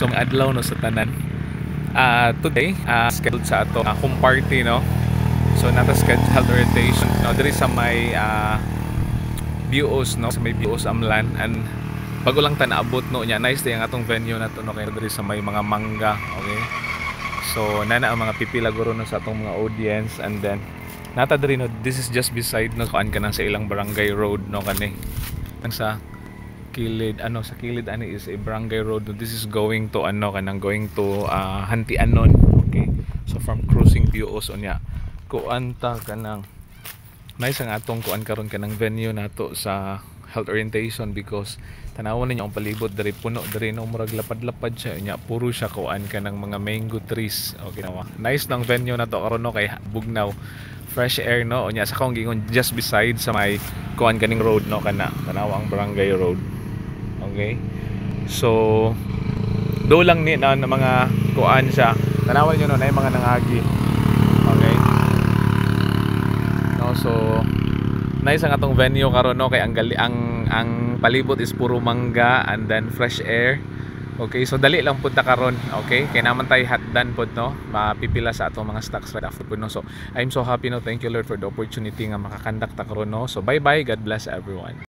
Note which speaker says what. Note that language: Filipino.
Speaker 1: So adlaw no sa tanan. Today scheduled sa ato home party no. So nata scheduled orientation no diri sa may BOS no, sa may BOS Amlan, and bago lang ta naabot no nya nice day ang atong venue na to no kay diri sa may mga mangga. Okay, so nana ang mga pipila guro no sa atong mga audience, and then nata diri no, this is just beside no kuan ka nang sa ilang barangay road no kani ang sa kilid sa kilid ani is a barangay road. This is going to going to Hantianon. Okay, so from crossing BOS unya kuan ta kanang nice ang atong kuan karon kanang venue nato sa health orientation, because tanawon ninyo ang palibot diri puno diri no murag lapad-lapad siya nya puro siya kuan kanang mga mango trees. Okay nawa nice nang venue nato karon no kay bugnaw fresh air no unya sa kong gingon just beside sa may kuan kaning road no kana tanawa ang barangay road. Okay, so do lang ni na mga kuan siya tanawan nyo no na yung mga nangagi. Okay, no, so nice ang atong venue karon no kay ang palibot is puro mangga and then fresh air. Okay, so dali lang punta karon. Okay, kay naman tay hatdan pod no mapipila sa atong mga stocks right after pod no. So I'm so happy no, thank you Lord for the opportunity nga makakandak ta karon no. So bye bye, God bless everyone.